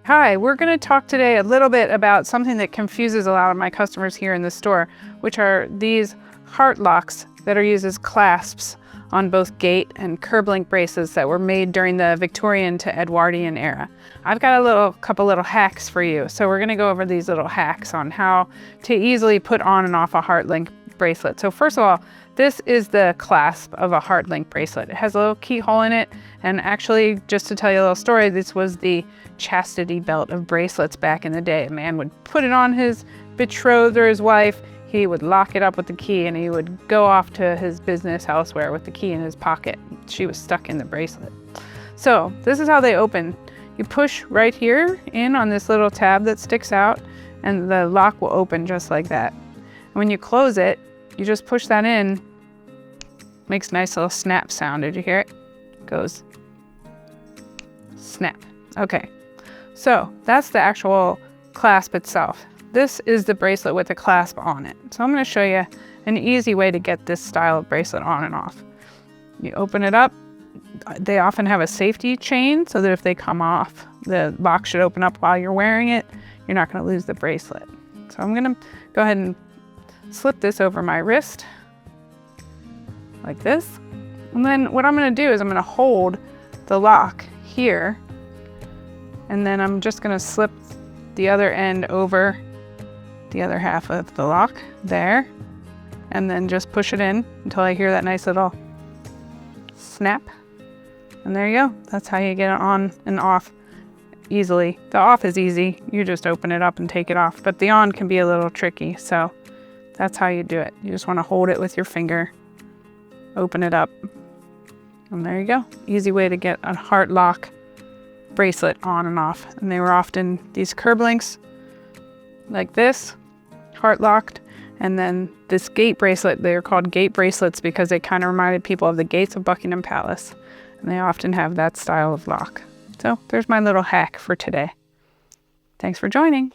Hi, we're going to talk today a little bit about something that confuses a lot of my customers here in the store, which are these heart locks that are used as clasps on both gate and curb link bracelets that were made during the Victorian to Edwardian era. I've got a couple little hacks for you. So we're going to go over these little hacks on how to easily put on and off a heart link bracelet. So first of all, this is the clasp of a heart link bracelet. It has a little keyhole in it, and actually, just to tell you a little story, this was the chastity belt of bracelets back in the day. A man would put it on his betrothed or his wife, he would lock it up with the key, and he would go off to his business elsewhere with the key in his pocket. She was stuck in the bracelet. So this is how they open. You push right here in on this little tab that sticks out, and the lock will open just like that. And when you close it, you just push that in. Makes a nice little snap sound. Did you hear it? Goes snap. Okay, so that's the actual clasp itself. This is the bracelet with the clasp on it. So I'm going to show you an easy way to get this style of bracelet on and off. You open it up. They often have a safety chain so that if they come off, the lock should open up while you're wearing it. You're not going to lose the bracelet. So I'm going to go ahead and slip this over my wrist like this. And then what I'm going to do is I'm going to hold the lock here, and then I'm just going to slip the other end over the other half of the lock there, and then just push it in until I hear that nice little snap. And there you go. That's how you get it on and off easily. The off is easy. You just open it up and take it off, but the on can be a little tricky. So that's how you do it. You just want to hold it with your finger, open it up, and there you go. Easy way to get a heart lock bracelet on and off. And they were often these curb links like this, heart locked, and then this gate bracelet. They were called gate bracelets because they kind of reminded people of the gates of Buckingham Palace, and they often have that style of lock. So there's my little hack for today. Thanks for joining.